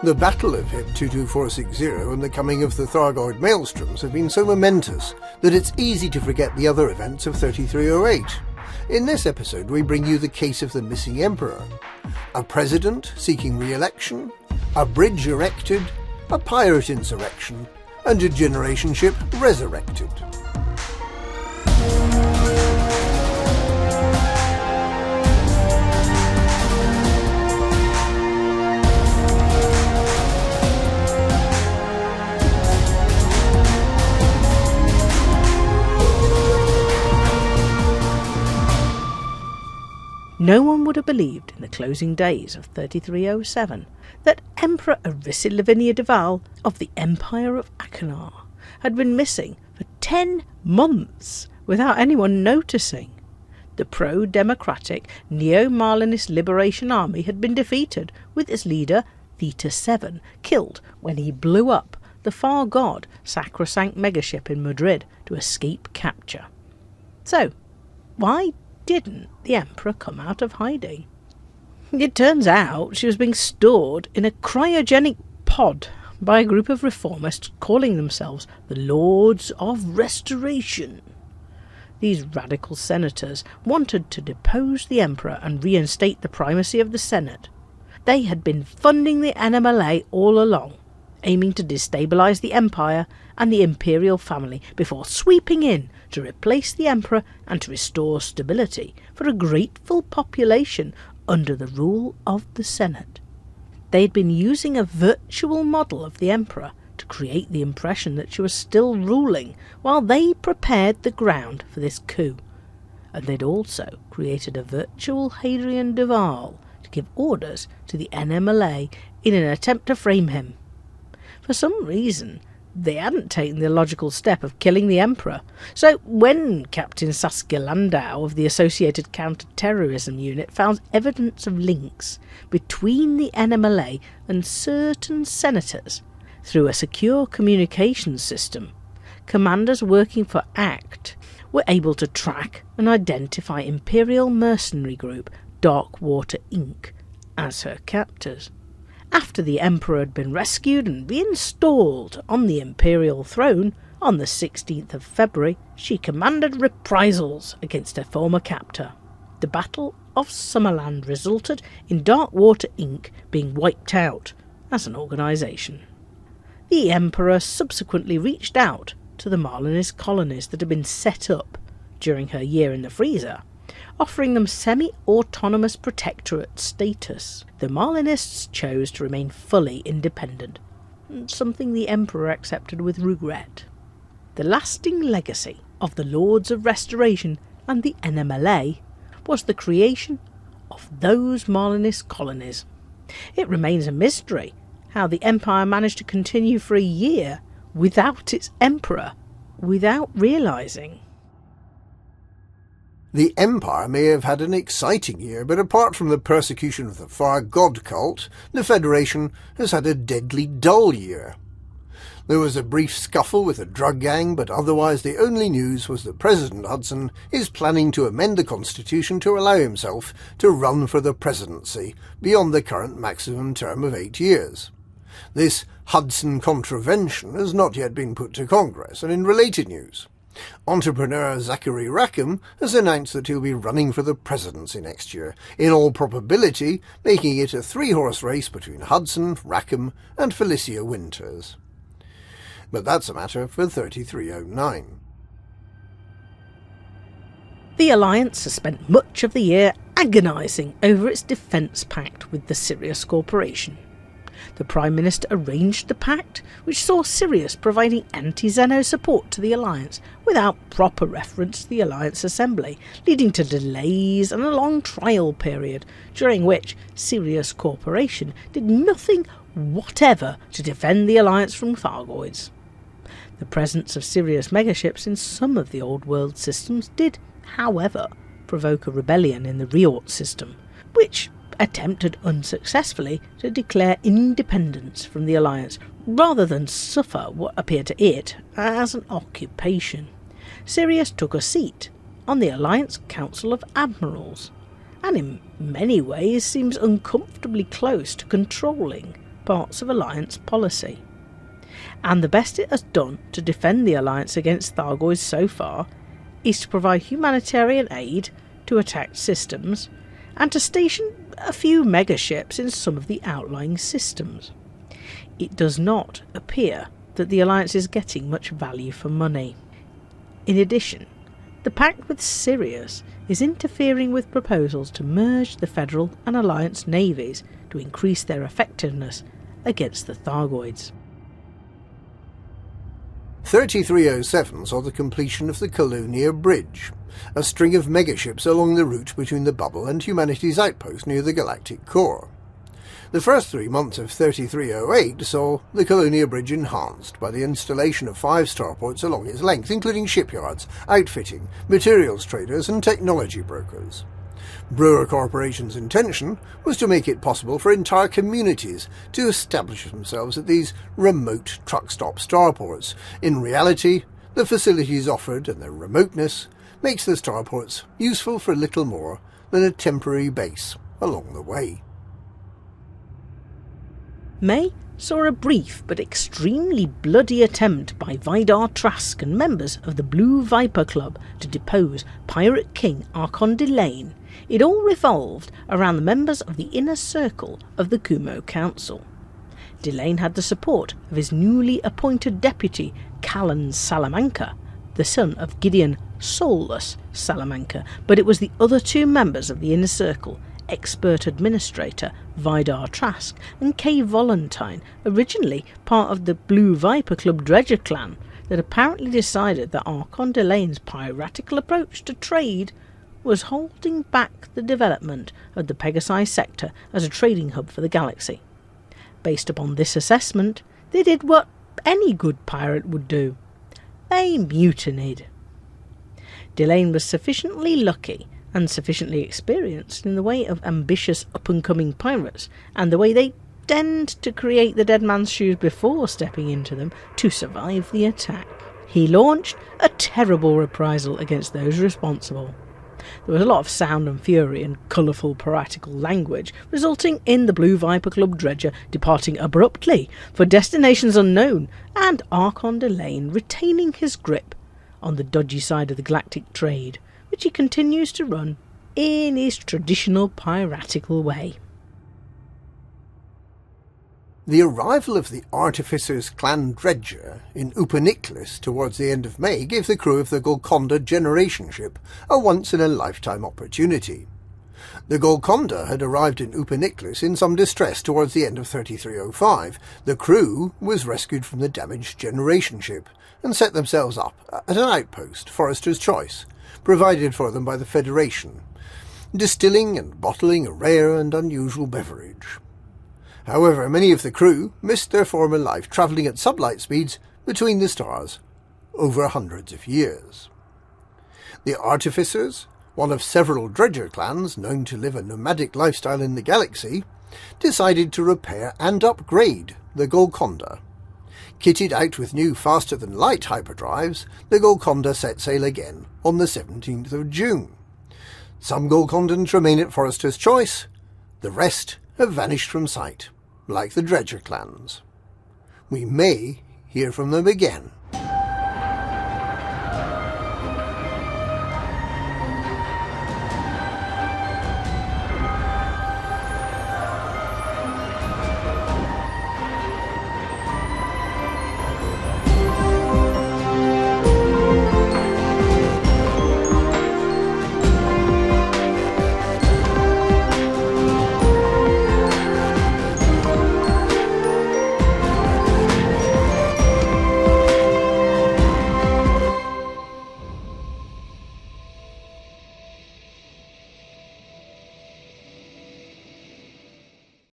The Battle of HIP 22460 and the coming of the Thargoid Maelstroms have been so momentous that it's easy to forget the other events of 3308. In this episode we bring you the case of the missing Emperor, a president seeking re-election, a bridge erected, a pirate insurrection, and a generation ship resurrected. No one would have believed in the closing days of 3307 that Emperor Uneasy of the Empire of Achenar had been missing for 10 months without anyone noticing. The pro-democratic Neo-Marlinist Liberation Army had been defeated, with its leader, Theta 7, killed when he blew up the Thargoid sacrosanct megaship in Madrid to escape capture. So, why didn't the Emperor come out of hiding? It turns out she was being stored in a cryogenic pod by a group of reformists calling themselves the Lords of Restoration. These radical senators wanted to depose the Emperor and reinstate the primacy of the Senate. They had been funding the NMLA all along, aiming to destabilise the Empire and the imperial family before sweeping in to replace the Emperor and to restore stability for a grateful population under the rule of the Senate. They had been using a virtual model of the Emperor to create the impression that she was still ruling while they prepared the ground for this coup. And they'd also created a virtual Hadrian Duval to give orders to the NMLA in an attempt to frame him. For some reason, they hadn't taken the logical step of killing the Emperor, so when Captain Saskia Landau of the Associated Counter-Terrorism Unit found evidence of links between the NMLA and certain senators through a secure communications system, commanders working for ACT were able to track and identify Imperial mercenary group Darkwater Inc. as her captors. After the Emperor had been rescued and reinstalled on the imperial throne on the 16th of February, she commanded reprisals against her former captor. The Battle of Summerland resulted in Darkwater Inc. being wiped out as an organisation. The Emperor subsequently reached out to the Marlinist colonies that had been set up during her year in the freezer, offering them semi-autonomous protectorate status. The Marlinists chose to remain fully independent, something the Emperor accepted with regret. The lasting legacy of the Lords of Restoration and the NMLA was the creation of those Marlinist colonies. It remains a mystery how the Empire managed to continue for a year without its Emperor, without realising. The Empire may have had an exciting year, but apart from the persecution of the Far God cult, the Federation has had a deadly dull year. There was a brief scuffle with a drug gang, but otherwise the only news was that President Hudson is planning to amend the Constitution to allow himself to run for the presidency beyond the current maximum term of 8 years. This Hudson contravention has not yet been put to Congress, and in related news, entrepreneur Zachary Rackham has announced that he'll be running for the presidency next year, in all probability making it a 3-horse race between Hudson, Rackham and Felicia Winters. But that's a matter for 3309. The Alliance has spent much of the year agonising over its defence pact with the Sirius Corporation. The Prime Minister arranged the pact, which saw Sirius providing anti-Xeno support to the Alliance without proper reference to the Alliance Assembly, leading to delays and a long trial period, during which Sirius Corporation did nothing whatever to defend the Alliance from Thargoids. The presence of Sirius megaships in some of the Old World systems did, however, provoke a rebellion in the Riort system, which attempted unsuccessfully to declare independence from the Alliance rather than suffer what appeared to it as an occupation. Sirius took a seat on the Alliance Council of Admirals, and in many ways seems uncomfortably close to controlling parts of Alliance policy. And the best it has done to defend the Alliance against Thargoids so far is to provide humanitarian aid to attacked systems and to station a few megaships in some of the outlying systems. It does not appear that the Alliance is getting much value for money. In addition, the pact with Sirius is interfering with proposals to merge the Federal and Alliance navies to increase their effectiveness against the Thargoids. 3307 saw the completion of the Colonia Bridge, a string of megaships along the route between the Bubble and Humanity's outpost near the galactic core. The first 3 months of 3308 saw the Colonia Bridge enhanced by the installation of 5 starports along its length, including shipyards, outfitting, materials traders and technology brokers. Brewer Corporation's intention was to make it possible for entire communities to establish themselves at these remote truck-stop starports. In reality, the facilities offered and their remoteness makes the starports useful for little more than a temporary base along the way. May saw a brief but extremely bloody attempt by Vidar Trask and members of the Blue Viper Club to depose Pirate King Archon Delane. It all revolved around the members of the inner circle of the Kumo Council. Delane had the support of his newly appointed deputy, Callan Salamanca, the son of Gideon Soulless Salamanca, but it was the other 2 members of the inner circle, expert administrator Vidar Trask and Kay Valentine, originally part of the Blue Viper Club Dredger clan, that apparently decided that Archon Delane's piratical approach to trade was holding back the development of the Pegasi sector as a trading hub for the galaxy. Based upon this assessment, they did what any good pirate would do. They mutinied. Delane was sufficiently lucky and sufficiently experienced in the way of ambitious up-and-coming pirates and the way they tend to create the dead man's shoes before stepping into them to survive the attack. He launched a terrible reprisal against those responsible. There was a lot of sound and fury and colourful piratical language, resulting in the Blue Viper Club Dredger departing abruptly for destinations unknown and Archon Delane retaining his grip on the dodgy side of the galactic trade, which he continues to run in his traditional piratical way. The arrival of the Artificer's clan Dredger in Upaniklis towards the end of May gave the crew of the Golconda generation ship a once-in-a-lifetime opportunity. The Golconda had arrived in Upaniklis in some distress towards the end of 3305. The crew was rescued from the damaged generation ship and set themselves up at an outpost, Forester's Choice, provided for them by the Federation, distilling and bottling a rare and unusual beverage. However, many of the crew missed their former life travelling at sublight speeds between the stars over hundreds of years. The Artificers, one of several Dredger clans known to live a nomadic lifestyle in the galaxy, decided to repair and upgrade the Golconda. Kitted out with new faster-than-light hyperdrives, the Golconda set sail again on the 17th of June. Some Golcondans remain at Forester's Choice, the rest have vanished from sight, like the Dredger clans. We may hear from them again